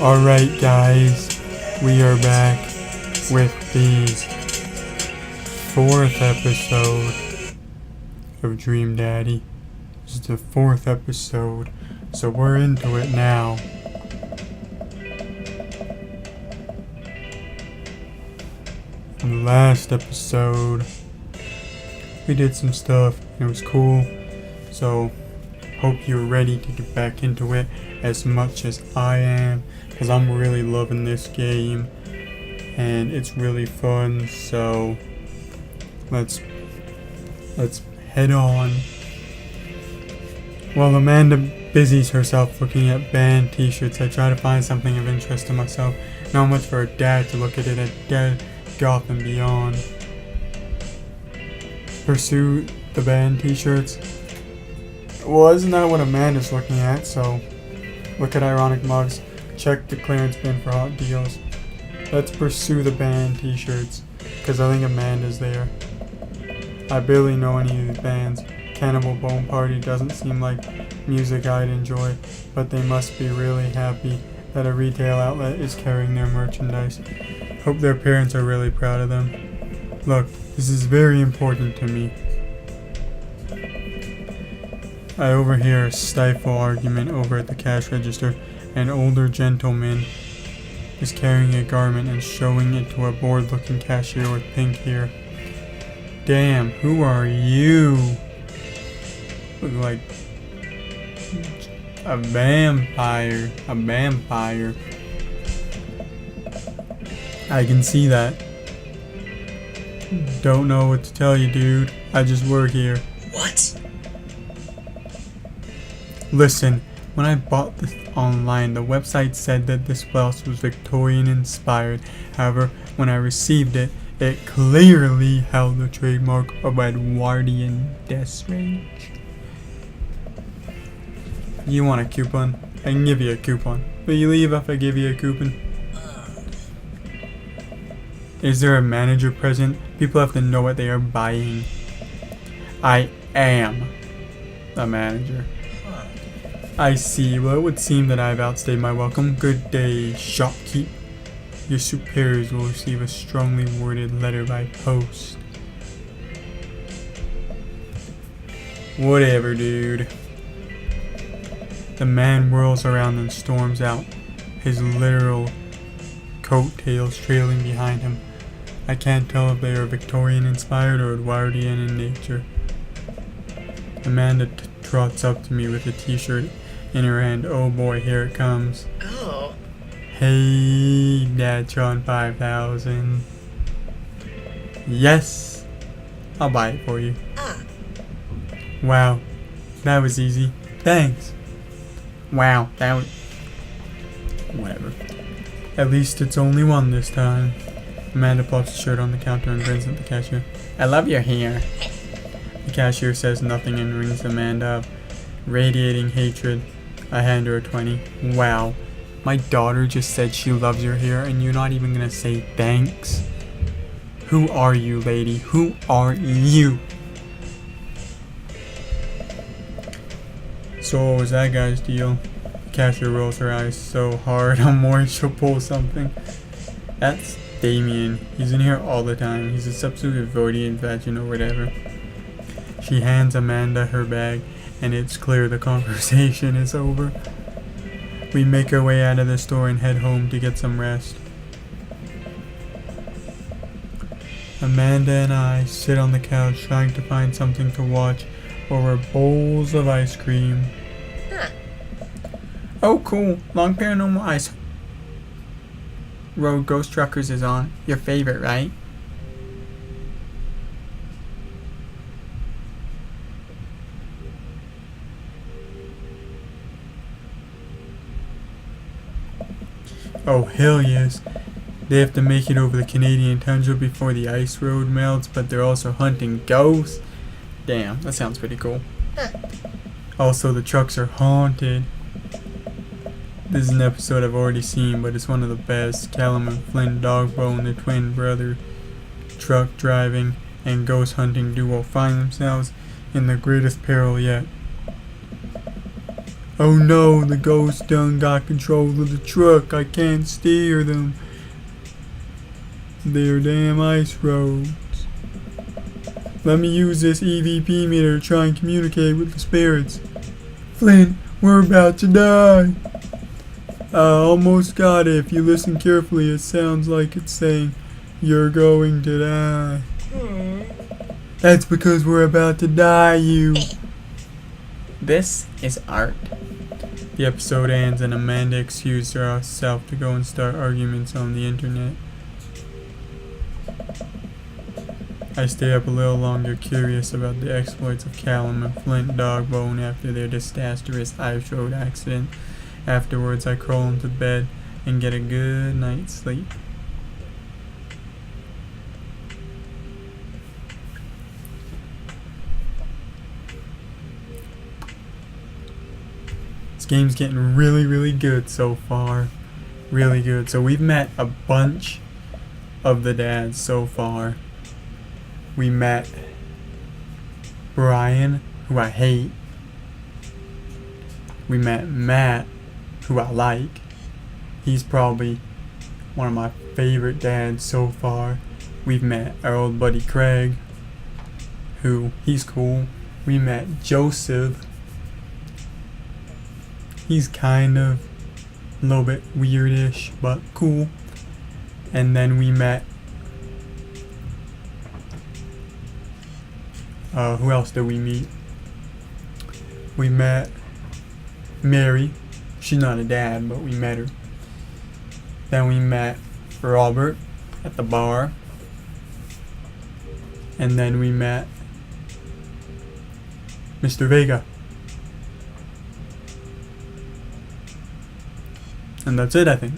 Alright guys, we are back with the 4th episode of Dream Daddy. This is the 4th episode, so we're into it now. In the last episode, we did some stuff and it was cool, so hope you're ready to get back into it as much as I am, because I'm really loving this game and it's really fun. So let's head on. While Amanda busies herself looking at band t-shirts, I try to find something of interest to myself. Not much for a dad to look at it at Dead Gotham Beyond. Pursue the band t-shirts. Well, isn't that what Amanda's looking at? So look at ironic mugs. Check the clearance bin for hot deals. Let's pursue the band t-shirts, because I think Amanda's there. I barely know any of these bands. Cannibal Bone Party doesn't seem like music I'd enjoy, but they must be really happy that a retail outlet is carrying their merchandise. Hope their parents are really proud of them. Look, this is very important to me. I overhear a stifle argument over at the cash register. An older gentleman is carrying a garment and showing it to a bored-looking cashier with pink hair. Damn, who are you? Look like a vampire. A vampire. I can see that. Don't know what to tell you, dude. I just work here. What? Listen, when I bought this online, the website said that this blouse was Victorian inspired. However, when I received it, it clearly held the trademark of Edwardian Death Range. You want a coupon? I can give you a coupon. Will you leave if I give you a coupon? Is there a manager present? People have to know what they are buying. I am the manager. I see. Well, it would seem that I've outstayed my welcome. Good day, shopkeep. Your superiors will receive a strongly worded letter by post. Whatever, dude. The man whirls around and storms out, his literal coattails trailing behind him. I can't tell if they are Victorian inspired or Edwardian in nature. Amanda trots up to me with a t-shirt in her hand. Oh boy, here it comes. Oh. Hey, Datron 5000. Yes, I'll buy it for you. Wow, that was easy. Thanks. Wow, that was... Whatever. At least it's only one this time. Amanda plops the shirt on the counter and grins at the cashier. I love your hair. The cashier says nothing and rings Amanda up. Radiating hatred, I hand her a 20. Wow, my daughter just said she loves your hair and you're not even gonna say thanks? Who are you, lady? Who are you? So what was that guy's deal? The cashier rolls her eyes so hard I'm worried she'll pull something. That's Damien. He's in here all the time. He's a substitute Edwardian virgin or whatever. She hands Amanda her bag, and it's clear the conversation is over. We make our way out of the store and head home to get some rest. Amanda and I sit on the couch trying to find something to watch over bowls of ice cream. Huh. Oh cool, Long Paranormal Ice Road Ghost Truckers is on. Your favorite, right? Oh hell yes. They have to make it over the Canadian tundra before the ice road melts, but they're also hunting ghosts. Damn, that sounds pretty cool. Also, the trucks are haunted. This is an episode I've already seen, but it's one of the best. Callum and Flint Dogbone, the twin brother truck driving and ghost hunting duo, find themselves in the greatest peril yet. Oh no, the ghost done got control of the truck. I can't steer them. They're damn ice roads. Let me use this EVP meter to try and communicate with the spirits. Flint, we're about to die. I almost got it. If you listen carefully, it sounds like it's saying, you're going to die. That's because we're about to die, you. This is art. The episode ends and Amanda excused herself to go and start arguments on the internet. I stay up a little longer, curious about the exploits of Callum and Flint Dogbone after their disastrous ice road accident. Afterwards, I crawl into bed and get a good night's sleep. This game's getting really, really good so far. Really good. So we've met a bunch of the dads so far. We met Brian, who I hate. We met Matt, who I like. He's probably one of my favorite dads so far. We've met our old buddy Craig, who, he's cool. We met Joseph. He's kind of a little bit weirdish, but cool. And then we met who else did we meet? We met Mary. She's not a dad, but we met her. Then we met Robert at the bar. And then we met Mr. Vega. And that's it, I think.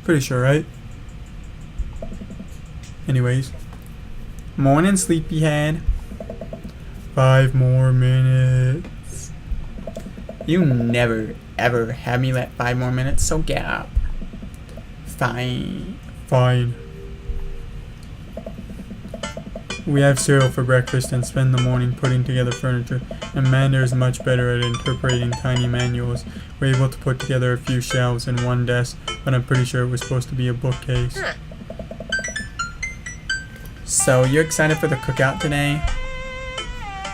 Pretty sure, right? Anyways. Morning, sleepyhead. 5 more minutes. You never, ever have me let 5 more minutes, so get up. Fine. Fine. We have cereal for breakfast and spend the morning putting together furniture. Amanda is much better at interpreting tiny manuals. We're able to put together a few shelves and one desk, but I'm pretty sure it was supposed to be a bookcase. So, you're excited for the cookout today?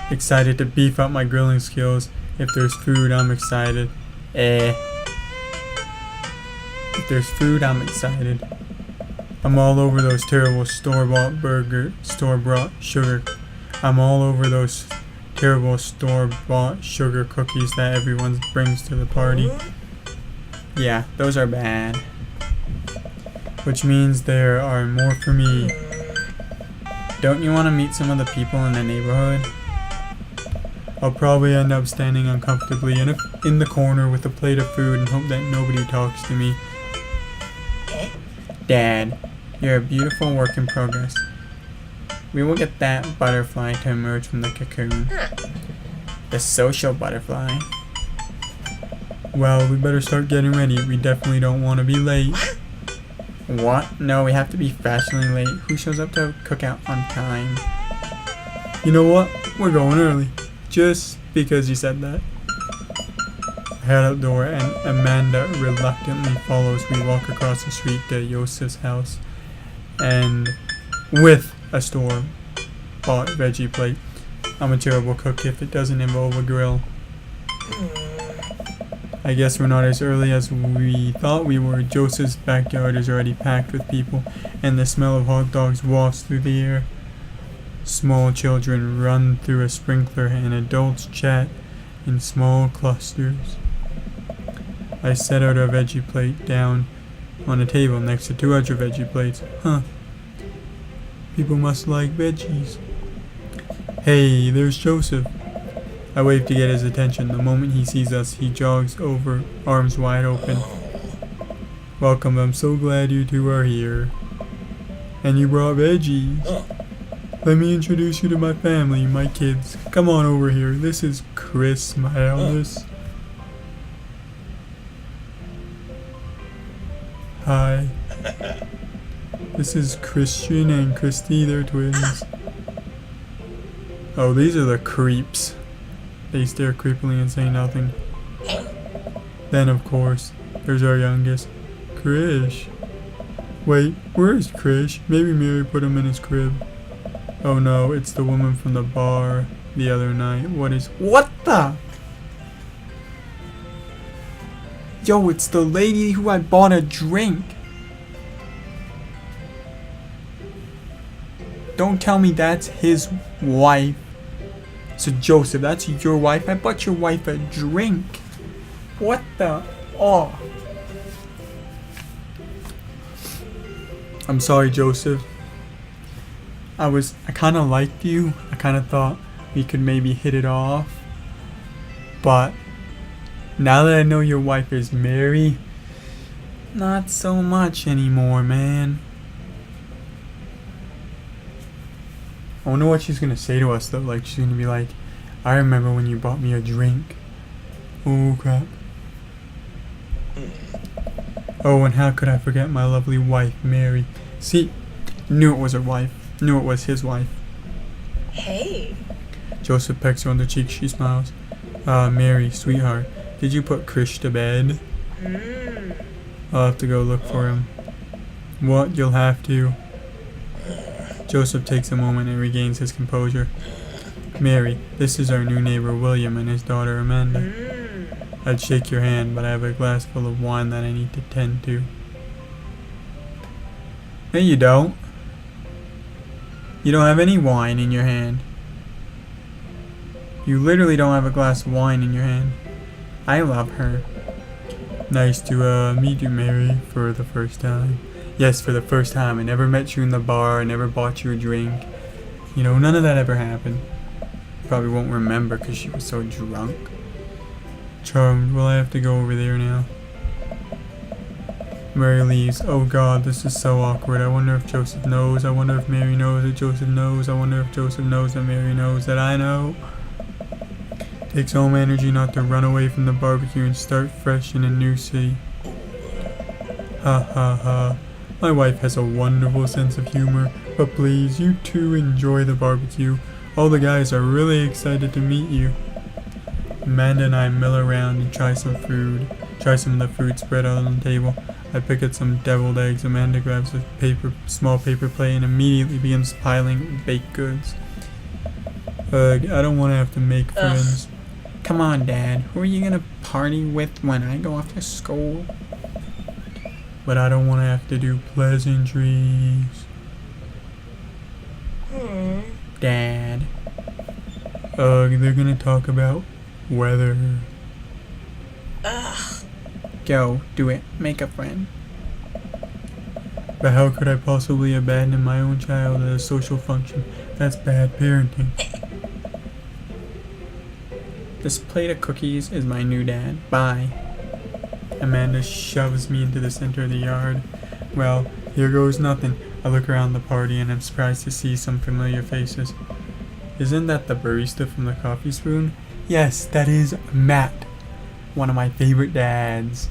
Excited to beef up my grilling skills. If there's food, I'm excited. If there's food, I'm excited. I'm all over those terrible store-bought sugar. I'm all over those terrible store-bought sugar cookies that everyone brings to the party. Yeah, those are bad. Which means there are more for me. Don't you want to meet some of the people in the neighborhood? I'll probably end up standing uncomfortably in the corner with a plate of food and hope that nobody talks to me. Dad, you're a beautiful work in progress. We will get that butterfly to emerge from the cocoon. The social butterfly. Well, we better start getting ready. We definitely don't want to be late. What? No, we have to be fashionably late. Who shows up to cookout on time? You know what? We're going early. Just because you said that. I head out the door and Amanda reluctantly follows. We walk across the street to Joseph's house. And with a store-bought veggie plate. I'm a terrible cook if it doesn't involve a grill. I guess we're not as early as we thought we were. Joseph's backyard is already packed with people, and the smell of hot dogs wafts through the air. Small children run through a sprinkler, and adults chat in small clusters. I set out a veggie plate down on a table next to 2 other veggie plates. Huh. People must like veggies. Hey, there's Joseph. I wave to get his attention. The moment he sees us, he jogs over, arms wide open. Welcome, I'm so glad you two are here. And you brought veggies. Let me introduce you to my family, my kids. Come on over here. This is Chris, my eldest. Hi. This is Christian and Christy, they're twins. Oh, these are the creeps. They stare creepily and say nothing. Then, of course, there's our youngest, Krish. Wait, where is Krish? Maybe Mary put him in his crib. Oh no, it's the woman from the bar the other night. What the? Yo, it's the lady who I bought a drink. Don't tell me that's his wife. So Joseph, that's your wife? I bought your wife a drink. What the? Oh. I'm sorry, Joseph. I kind of liked you. I kind of thought we could maybe hit it off. But now that I know your wife is Mary, not so much anymore, man. I wonder what she's gonna say to us though. Like, she's gonna be like, I remember when you bought me a drink. Oh crap. Oh, and how could I forget my lovely wife, Mary? See, knew it was her wife. Knew it was his wife. Hey. Joseph pecks her on the cheek. She smiles. Mary, sweetheart, did you put Krish to bed? I'll have to go look for him. What? You'll have to. Joseph takes a moment and regains his composure. Mary, this is our new neighbor William and his daughter Amanda. I'd shake your hand, but I have a glass full of wine that I need to tend to. No, you don't. You don't have any wine in your hand. You literally don't have a glass of wine in your hand. I love her. Nice to meet you, Mary, for the first time. Yes, for the first time. I never met you in the bar. I never bought you a drink. You know, none of that ever happened. Probably won't remember because she was so drunk. Charmed. Well, I have to go over there now. Mary leaves. Oh god, this is so awkward. I wonder if Joseph knows. I wonder if Mary knows that Joseph knows. I wonder if Joseph knows that Mary knows that I know. Takes all my energy not to run away from the barbecue and start fresh in a new city. Ha ha ha. My wife has a wonderful sense of humor, but please, you too enjoy the barbecue. All the guys are really excited to meet you. Amanda and I mill around and try some of the food spread out on the table. I pick at some deviled eggs. Amanda grabs a small paper plate and immediately begins piling baked goods. Ugh, I don't want to have to make friends. Come on, Dad. Who are you gonna party with when I go off to school? But I don't want to have to do pleasantries. Dad. Ugh, they're gonna talk about weather. Go, do it. Make a friend. But how could I possibly abandon my own child at a social function? That's bad parenting. This plate of cookies is my new dad. Bye. Amanda shoves me into the center of the yard. Well, here goes nothing. I look around the party and I'm surprised to see some familiar faces. Isn't that the barista from the Coffee Spoon? Yes, that is Matt. One of my favorite dads.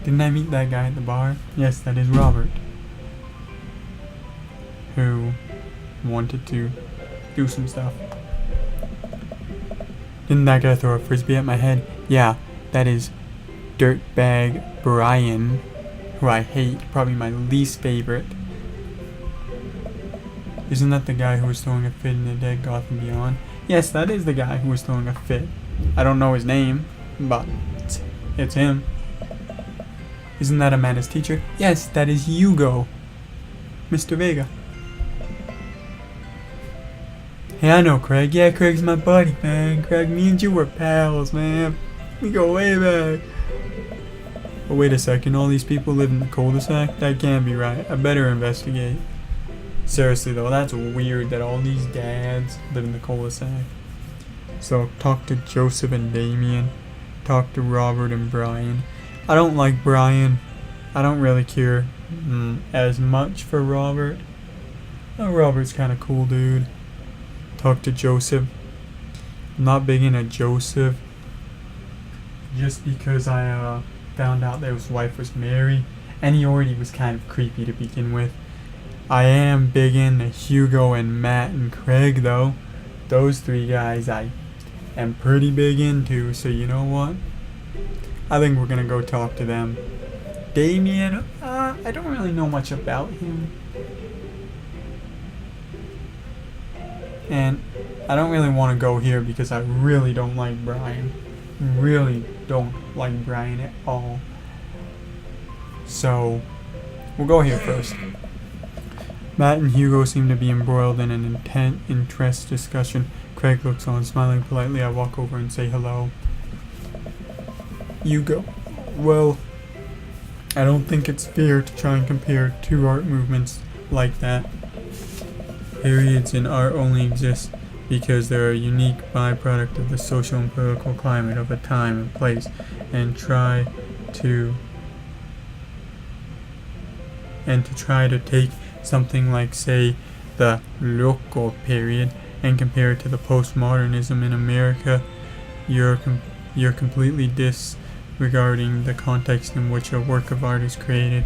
Didn't I meet that guy at the bar? Yes, that is Robert. Who wanted to do some stuff. Didn't that guy throw a frisbee at my head? Yeah, that is dirtbag Brian, who I hate, probably my least favorite. Isn't that the guy who was throwing a fit in the Dead Gotham Beyond? Yes, that is the guy who was throwing a fit. I don't know his name, but it's him. Isn't that Amanda's teacher? Yes, that is Hugo. Mr. Vega. Hey, I know Craig. Yeah, Craig's my buddy, man. Craig, me and you were pals, man. We go way back. But wait a second, all these people live in the cul-de-sac? That can't be right. I better investigate. Seriously though, that's weird that all these dads live in the cul-de-sac. So, talk to Joseph and Damien. Talk to Robert and Brian. I don't like Brian. I don't really care as much for Robert. Oh, Robert's kind of cool, dude. Talk to Joseph. I'm not big into Joseph. Just because I found out that his wife was Mary. and he already was kind of creepy to begin with. I am big into Hugo and Matt and Craig though. Those three guys I am pretty big into, so you know what? I think we're gonna go talk to them. Damien, I don't really know much about him. And I don't really want to go here because I really don't like Brian. Really don't like Brian at all. So, we'll go here first. Matt and Hugo seem to be embroiled in an intense interest discussion. Craig looks on, smiling politely. I walk over and say hello. Hugo. Well, I don't think it's fair to try and compare two art movements like that. Periods in art only exist because they're a unique byproduct of the social and political climate of a time and place, and to try to take something like, say, the local period and compare it to the postmodernism in America, you're completely disregarding the context in which a work of art is created.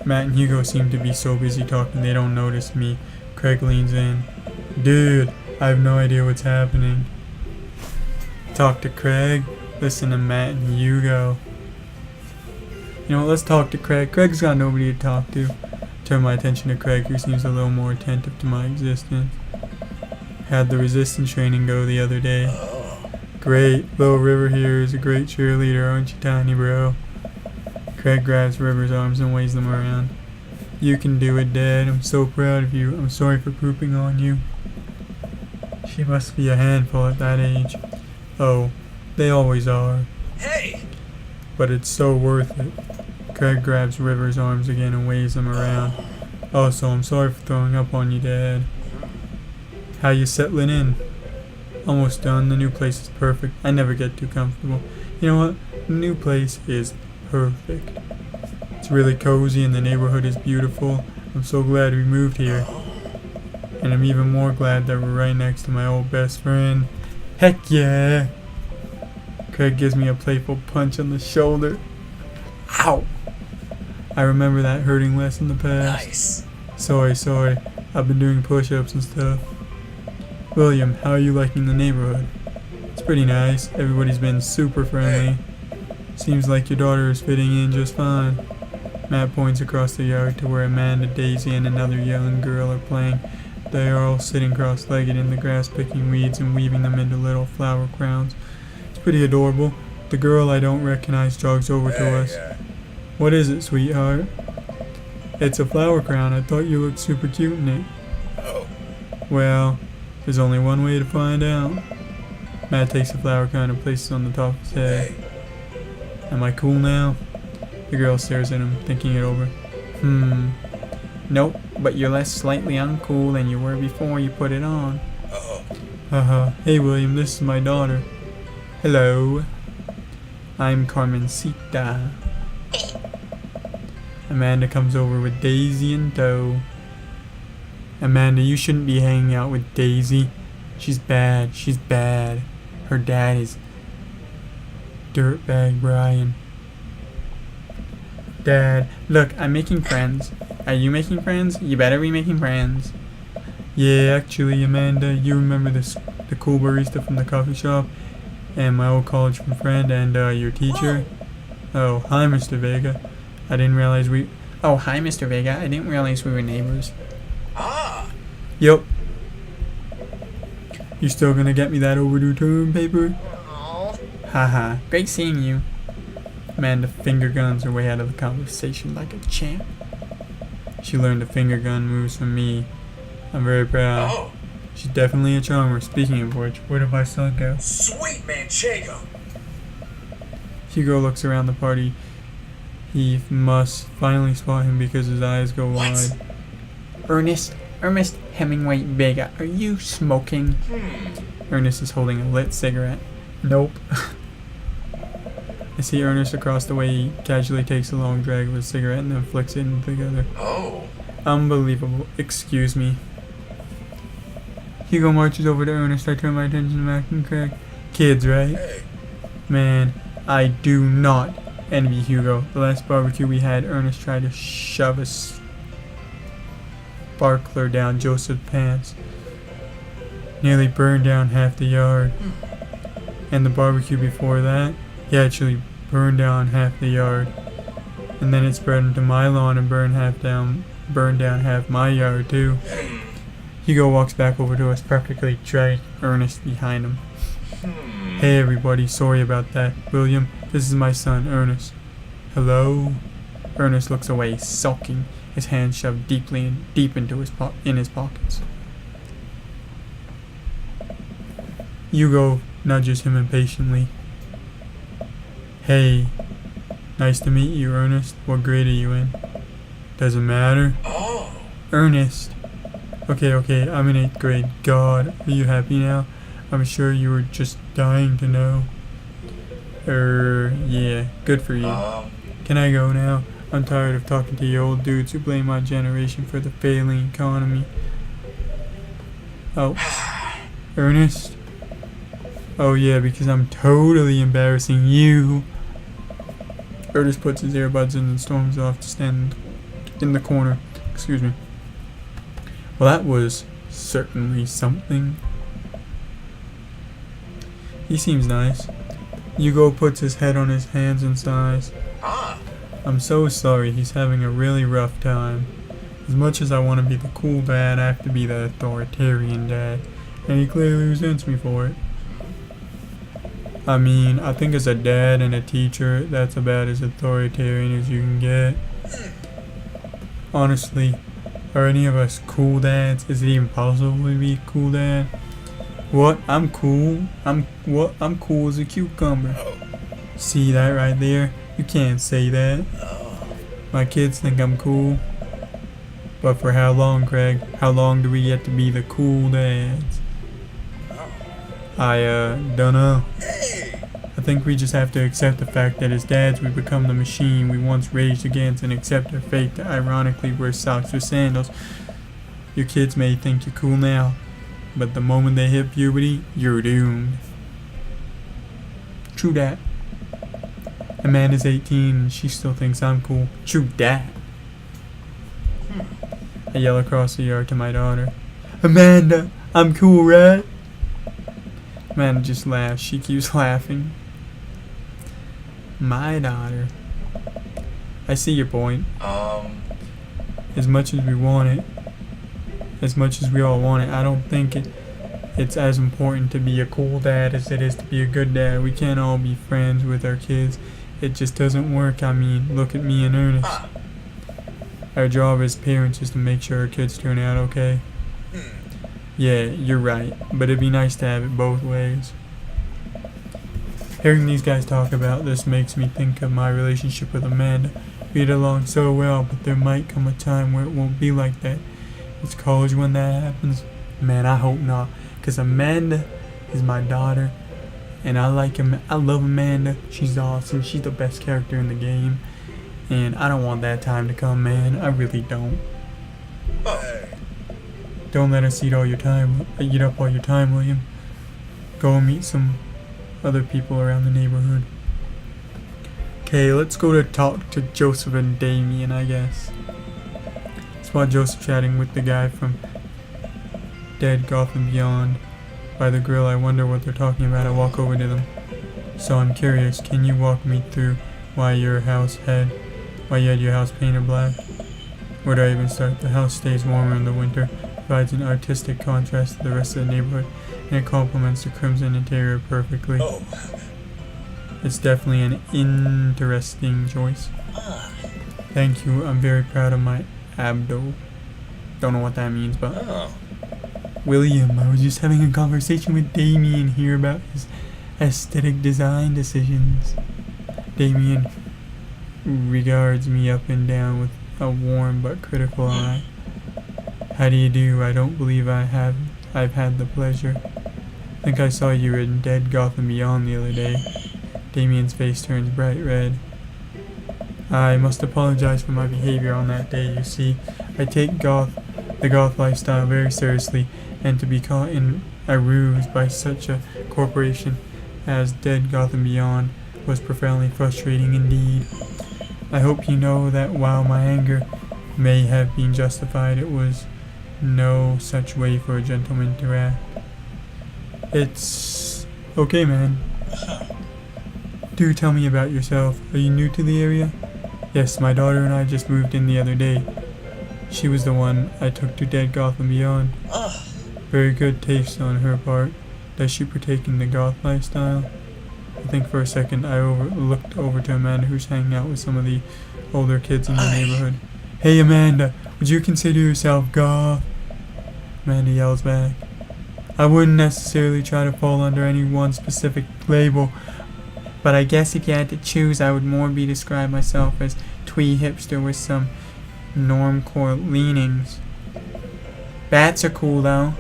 Matt and Hugo seem to be so busy talking they don't notice me. Craig leans in. Dude, I have no idea what's happening. Talk to Craig, listen to Matt and Hugo. You know what, let's talk to Craig. Craig's got nobody to talk to. Turn my attention to Craig, who seems a little more attentive to my existence. Had the resistance training go the other day. Great, Little River here is a great cheerleader, aren't you, Tiny Bro? Craig grabs River's arms and waves them around. You can do it, Dad. I'm so proud of you. I'm sorry for pooping on you. She must be a handful at that age. Oh, they always are. Hey! But it's so worth it. Craig grabs River's arms again and waves them around. Oh, so I'm sorry for throwing up on you, Dad. How you settling in? Almost done. The new place is perfect. I never get too comfortable. You know what? The new place is perfect. It's really cozy and the neighborhood is beautiful. I'm so glad we moved here. And I'm even more glad that we're right next to my old best friend. Heck yeah! Craig gives me a playful punch on the shoulder. Ow! I remember that hurting less in the past. Nice. Sorry. I've been doing push-ups and stuff. William, how are you liking the neighborhood? It's pretty nice. Everybody's been super friendly. Seems like your daughter is fitting in just fine. Matt points across the yard to where Amanda, Daisy, and another young girl are playing. They are all sitting cross-legged in the grass, picking weeds and weaving them into little flower crowns. It's pretty adorable. The girl I don't recognize jogs over to us. What is it, sweetheart? It's a flower crown. I thought you looked super cute in it. Oh. Well, there's only one way to find out. Matt takes the flower crown and places it on the top of his head. Am I cool now? The girl stares at him, thinking it over. Nope, but you're less slightly uncool than you were before you put it on. Oh. Hey William, this is my daughter. Hello. I'm Carmencita. Amanda comes over with Daisy in tow. Amanda, you shouldn't be hanging out with Daisy. She's bad. Her dad is dirtbag Brian. Dad, look, I'm making friends. Are you making friends? You better be making friends. Yeah, actually, Amanda, you remember the cool barista from the coffee shop? And my old college friend and your teacher? Oh, hi, Mr. Vega. I didn't realize we... Oh, hi, Mr. Vega. I didn't realize we were neighbors. Ah! Yup. You still gonna get me that overdue term paper? Aw. Haha, great seeing you. Amanda finger guns her way out of the conversation like a champ. She learned the finger gun moves from me. I'm very proud. Oh! She's definitely a charmer. Speaking of which, where did my son go? Sweet Manchego! Hugo looks around the party. He must finally spot him because his eyes go wide. Ernest Hemingway Vega, are you smoking? Ernest is holding a lit cigarette. Nope. I see Ernest across the way. He casually takes a long drag of his cigarette and then flicks it in together. Oh. Unbelievable. Excuse me. Hugo marches over to Ernest. I turn my attention to Mac and Craig. Kids, right? Hey. Man, I do not envy Hugo. The last barbecue we had, Ernest tried to shove a sparkler down Joseph's pants. Nearly burned down half the yard. And the barbecue before that, he actually burned down half the yard. And then it spread into my lawn and burned down half my yard too. Hugo walks back over to us, practically dragging Ernest behind him. Hey everybody, sorry about that. William, this is my son, Ernest. Hello? Ernest looks away, sulking, his hands shoved deep into his pockets. Hugo nudges him impatiently. Hey, nice to meet you, Ernest. What grade are you in? Doesn't matter. Oh. Ernest. Okay, I'm in 8th grade. God, are you happy now? I'm sure you were just dying to know. Yeah, good for you. Can I go now? I'm tired of talking to you old dudes who blame my generation for the failing economy. Oh, Ernest? Oh yeah, because I'm totally embarrassing you. Ernest puts his earbuds in and storms off to stand in the corner. Excuse me. Well, that was certainly something. He seems nice. Hugo puts his head on his hands and sighs. I'm so sorry, he's having a really rough time. As much as I want to be the cool dad, I have to be the authoritarian dad. And he clearly resents me for it. I mean, I think as a dad and a teacher, that's about as authoritarian as you can get. Honestly, are any of us cool dads? Is it even possible to be a cool dad? What? I'm cool. I'm cool as a cucumber. See that right there? You can't say that. My kids think I'm cool. But for how long, Craig? How long do we get to be the cool dads? I dunno. I think we just have to accept the fact that as dads we become the machine we once raged against and accept our fate to ironically wear socks or sandals. Your kids may think you're cool now, but the moment they hit puberty, you're doomed. True that. Amanda's 18 and she still thinks I'm cool. True that. I yell across the yard to my daughter. Amanda, I'm cool, right? Amanda just laughs. She keeps laughing. My daughter. I see your point. As much as we want it, as much as we all want it, I don't think it's as important to be a cool dad as it is to be a good dad. We can't all be friends with our kids. It just doesn't work. I mean, look at me and Ernest. Our job as parents is to make sure our kids turn out okay. Yeah, you're right, but it'd be nice to have it both ways. Hearing these guys talk about this makes me think of my relationship with Amanda. We get along so well, but there might come a time where it won't be like that. It's college when that happens. Man, I hope not, because Amanda is my daughter, and I love Amanda. She's awesome. She's the best character in the game, and I don't want that time to come, man. I really don't. Don't let us eat up all your time, William. Go and meet some other people around the neighborhood. Okay, let's go to talk to Joseph and Damien, I guess. Spot Joseph chatting with the guy from Dead Gotham Beyond by the grill. I wonder what they're talking about. I walk over to them. So I'm curious, can you walk me through why you had your house painted black? Where do I even start? The house stays warmer in the winter, provides an artistic contrast to the rest of the neighborhood, and it complements the crimson interior perfectly. It's definitely an interesting choice. Thank you, I'm very proud of my abdo. Don't know what that means, but... William, I was just having a conversation with Damien here about his aesthetic design decisions. Damien regards me up and down with a warm but critical eye. How do you do? I don't believe I've had the pleasure. I think I saw you in Dead Gotham Beyond the other day. Damien's face turns bright red. I must apologize for my behavior on that day. You see, I take the goth lifestyle very seriously, and to be caught in a ruse by such a corporation as Dead Gotham Beyond, was profoundly frustrating indeed. I hope you know that while my anger may have been justified, it was no such way for a gentleman to act. It's okay, man. Do tell me about yourself. Are you new to the area? Yes, my daughter and I just moved in the other day. She was the one I took to Dead Gotham Beyond. Very good taste on her part. Does she partake in the goth lifestyle? I think for a second I looked over to Amanda, who's hanging out with some of the older kids in the neighborhood. Hey Amanda, would you consider yourself goth? Amanda yells back. I wouldn't necessarily try to fall under any one specific label, but I guess if you had to choose, I would more be describe myself as twee hipster with some normcore leanings. Bats are cool though.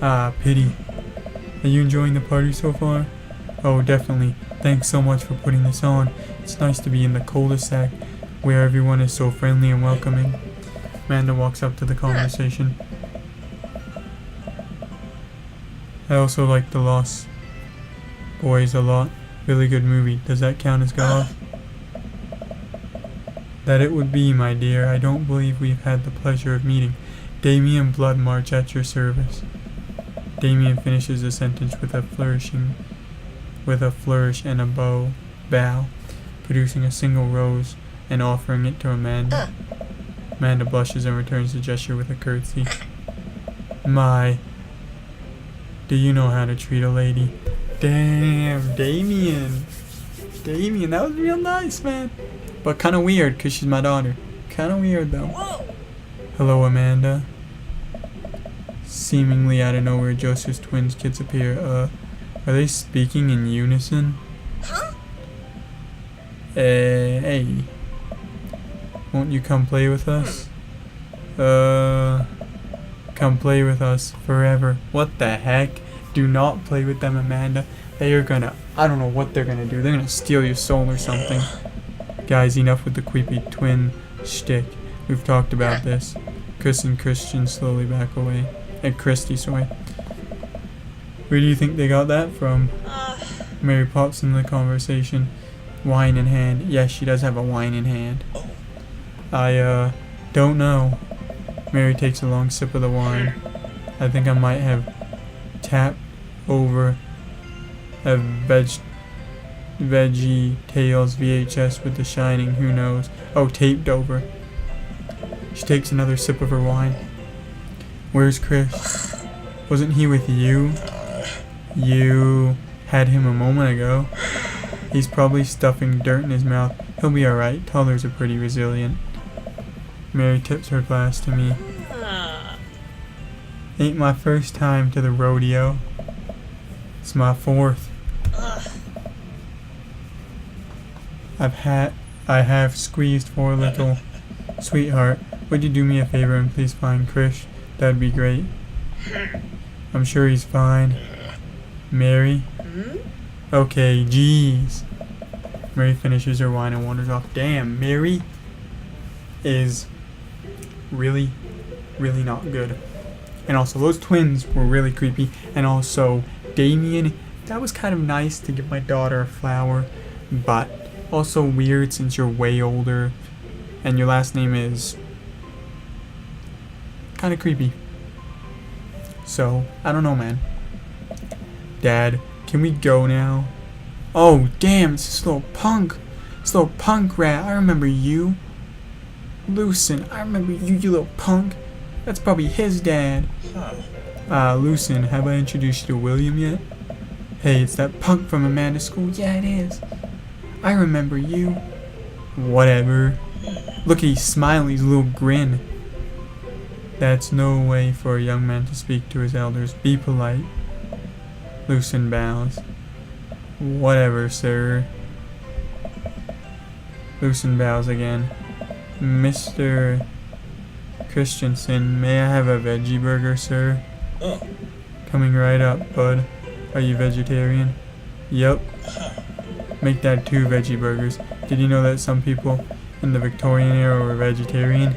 Ah, pity. Are you enjoying the party so far? Oh, definitely. Thanks so much for putting this on. It's nice to be in the cul-de-sac where everyone is so friendly and welcoming. Amanda walks up to the conversation. I also like The Lost Boys a lot. Really good movie. Does that count as goth? That it would be, my dear. I don't believe we've had the pleasure of meeting. Damien Bloodmarch at your service. Damien finishes the sentence with a flourish and a bow, producing a single rose and offering it to Amanda. Amanda blushes and returns the gesture with a curtsy. My, do you know how to treat a lady? Damn, Damien, that was real nice, man. But kind of weird, because she's my daughter. Kind of weird, though. Hello, Amanda. Seemingly out of nowhere, Joseph's twins kids appear. Are they speaking in unison? Hey. Won't you come play with us? Come play with us forever. What the heck? Do not play with them, Amanda. They are gonna, I don't know what they're gonna do. They're gonna steal your soul or something. Guys, enough with the creepy twin shtick. We've talked about this. Chris and Christian slowly back away. And Christy, sorry. Where do you think they got that from? Mary pops in the conversation. Wine in hand. Yes, she does have a wine in hand. I, don't know. Mary takes a long sip of the wine. I think I might have tapped over a Veggie Tales VHS with The Shining. Who knows? Oh, taped over. She takes another sip of her wine. Where's Chris? Wasn't he with you? You had him a moment ago. He's probably stuffing dirt in his mouth. He'll be alright. Toddlers are pretty resilient. Mary tips her glass to me. Ain't my first time to the rodeo. It's my fourth. I have squeezed for a little. Sweetheart, would you do me a favor and please find Krish? That'd be great. I'm sure he's fine. Mary? Okay, jeez. Mary finishes her wine and wanders off. Damn, Mary is really, really not good. And also, those twins were really creepy. And also, Damien, that was kind of nice to give my daughter a flower. But also weird since you're way older. And your last name is kind of creepy. So, I don't know, man. Dad, can we go now? Oh, damn, it's this little punk. This little punk rat. I remember you. Lucen, I remember you, you little punk. That's probably his dad. Lucen, have I introduced you to William yet? Hey, it's that punk from Amanda's school. Yeah, it is. I remember you. Whatever. Look at he's smiling, his little grin. That's no way for a young man to speak to his elders. Be polite. Lucen bows. Whatever, sir. Lucen bows again. Mr. Christensen, may I have a veggie burger, sir? Coming right up, bud. Are you vegetarian? Yup. Make that 2 veggie burgers. Did you know that some people in the Victorian era were vegetarian?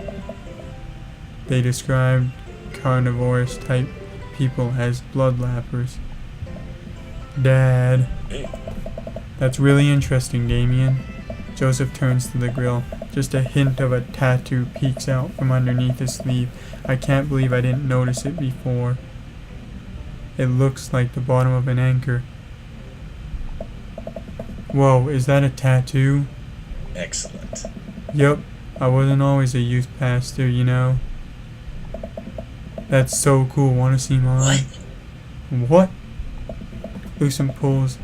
They described carnivorous type people as bloodlappers. Dad. That's really interesting, Damien. Joseph turns to the grill. Just a hint of a tattoo peeks out from underneath his sleeve. I can't believe I didn't notice it before. It looks like the bottom of an anchor. Whoa, is that a tattoo? Excellent. Yup, I wasn't always a youth pastor, you know. That's so cool. Wanna see mine? What? Lucen pulls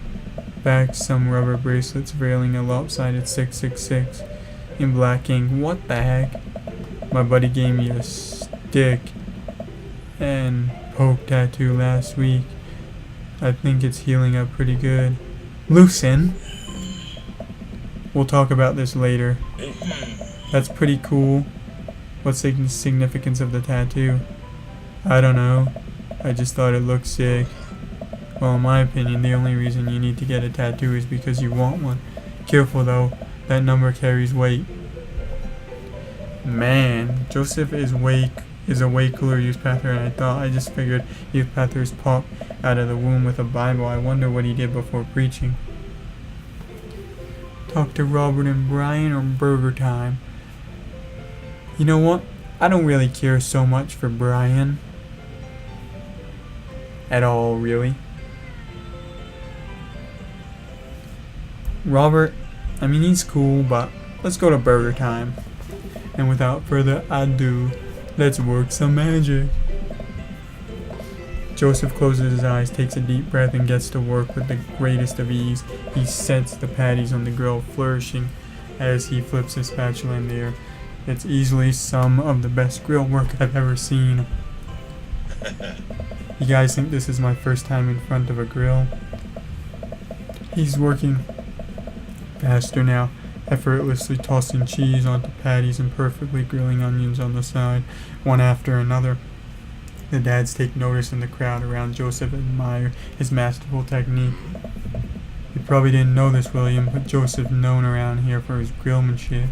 back some rubber bracelets veiling a lopsided 666 in black ink. What the heck? My buddy gave me a stick and poke tattoo last week. I think it's healing up pretty good. Lucen? We'll talk about this later. That's pretty cool. What's the significance of the tattoo? I don't know. I just thought it looked sick. Well, in my opinion, the only reason you need to get a tattoo is because you want one. Careful though, that number carries weight. Man, Joseph is a way cooler youth pastor than I thought. I just figured youth pastors pop out of the womb with a Bible. I wonder what he did before preaching. Talk to Robert and Brian or burger time. You know what? I don't really care so much for Brian. At all, really. Robert, I mean, he's cool, but let's go to burger time. And without further ado, let's work some magic. Joseph closes his eyes, takes a deep breath, and gets to work with the greatest of ease. He sets the patties on the grill, flourishing as he flips his spatula in the air. It's easily some of the best grill work I've ever seen. You guys think this is my first time in front of a grill? He's working faster now, effortlessly tossing cheese onto patties and perfectly grilling onions on the side, one after another. The dads take notice and the crowd around Joseph admire his masterful technique. You probably didn't know this, William, but Joseph's known around here for his grillmanship.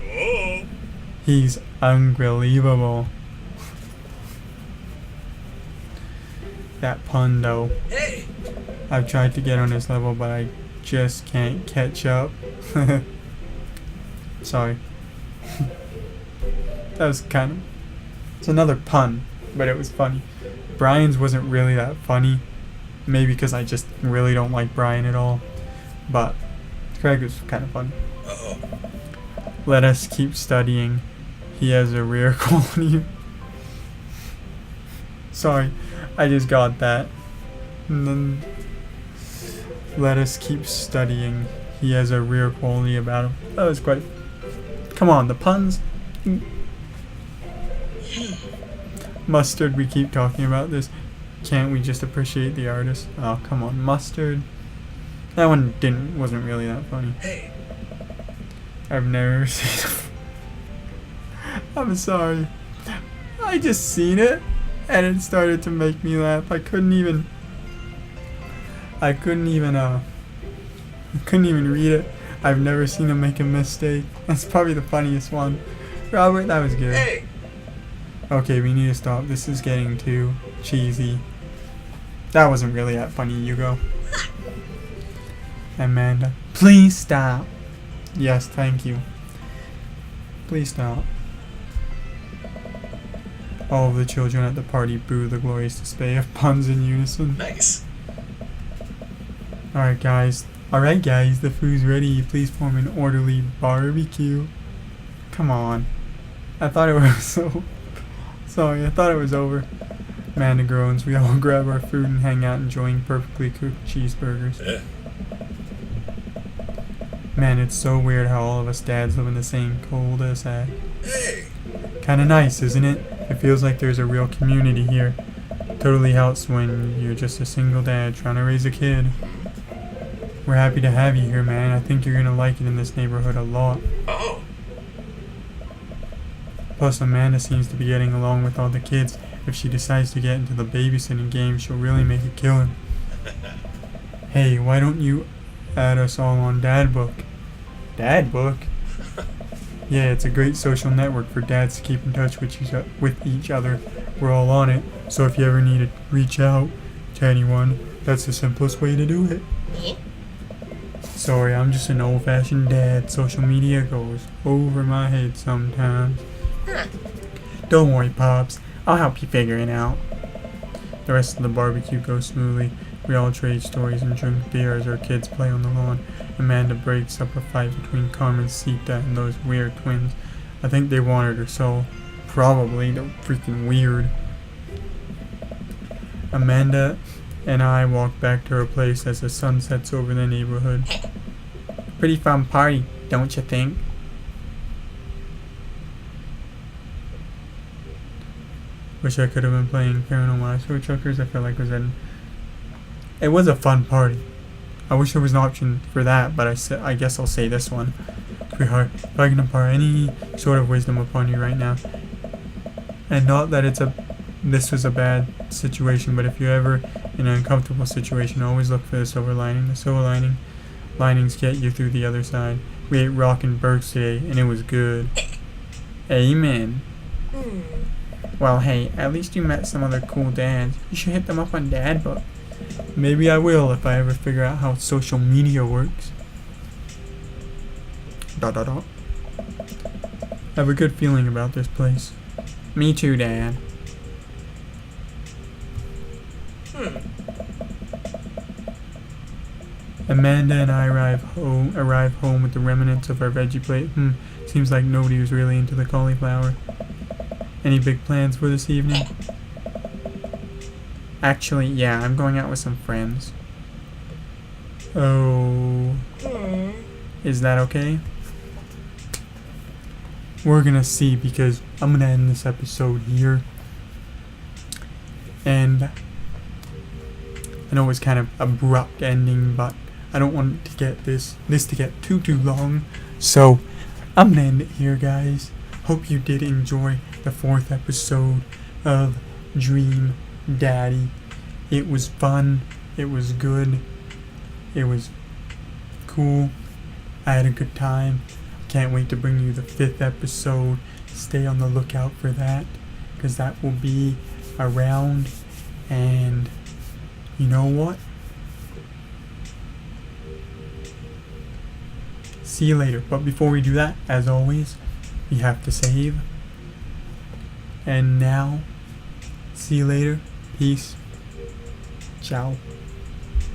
He's unbelievable. That pun though. Hey! I've tried to get on his level, but I just can't catch up. Sorry. That was kind of... It's another pun, but it was funny. Brian's wasn't really that funny. Maybe because I just really don't like Brian at all. But Craig was kind of funny. Uh-oh. Let us keep studying. He has a rare quality. Sorry, I just got that. And then let us keep studying. He has a rare quality about him. That was quite... Come on, the puns. Mustard, we keep talking about this. Can't we just appreciate the artist? Oh, come on, mustard. That one wasn't really that funny. Hey! I've never seen it. I'm sorry. I just seen it and it started to make me laugh. I couldn't even read it. I've never seen him make a mistake. That's probably the funniest one. Robert, that was good. Hey! Okay, we need to stop. This is getting too cheesy. That wasn't really that funny, Hugo. Amanda, please stop. Yes, thank you. Please stop. All of the children at the party boo the glorious display of puns in unison. Nice. Alright guys, the food's ready. Please form an orderly barbecue. Come on. I thought it was so... Sorry, I thought it was over. Amanda groans. We all grab our food and hang out enjoying perfectly cooked cheeseburgers. Yeah. Man, it's so weird how all of us dads live in the same cul-de-sac. Hey! Kinda nice, isn't it? It feels like there's a real community here. Totally helps when you're just a single dad trying to raise a kid. We're happy to have you here, man. I think you're gonna like it in this neighborhood a lot. Oh! Plus, Amanda seems to be getting along with all the kids. If she decides to get into the babysitting game, she'll really make a killing. Hey, why don't you add us all on Dadbook? Dadbook? Yeah, it's a great social network for dads to keep in touch with each other. We're all on it, so if you ever need to reach out to anyone, that's the simplest way to do it. Sorry, I'm just an old-fashioned dad. Social media goes over my head sometimes. Huh. Don't worry, Pops. I'll help you figure it out. The rest of the barbecue goes smoothly. We all trade stories and drink beer as our kids play on the lawn. Amanda breaks up a fight between Carmencita and those weird twins. I think they wanted her soul. Probably. They're freaking weird. Amanda and I walk back to her place as the sun sets over the neighborhood. Pretty fun party, don't you think? Wish I could have been playing Paranormal Ice Truckers. I feel like it was a fun party. I wish there was an option for that, but I guess I'll say this one. Sweetheart, if I can impart any sort of wisdom upon you right now, and not that this was a bad situation, but if you're ever in an uncomfortable situation, always look for the silver lining. The silver linings get you through the other side. We ate Rockin' Burgers today, and it was good. Amen. Well, hey, at least you met some other cool dads. You should hit them up on Dad Book. Maybe I will if I ever figure out how social media works. ... I have a good feeling about this place. Me too, Dad. Amanda and I arrive home with the remnants of our veggie plate. Seems like nobody was really into the cauliflower. Any big plans for this evening? Actually, yeah, I'm going out with some friends. Oh. Is that okay? We're gonna see, because I'm gonna end this episode here. And I know it's kind of abrupt ending, but I don't want to get this to get too long. So I'm gonna end it here, guys. Hope you did enjoy the 4th episode of Dream Daddy. It was fun. It was good. It was cool. I had a good time. Can't wait to bring you the 5th episode. Stay on the lookout for that, because that will be around. And you know what? See you later. But before we do that, as always, we have to save. And now, see you later. Peace. Ciao.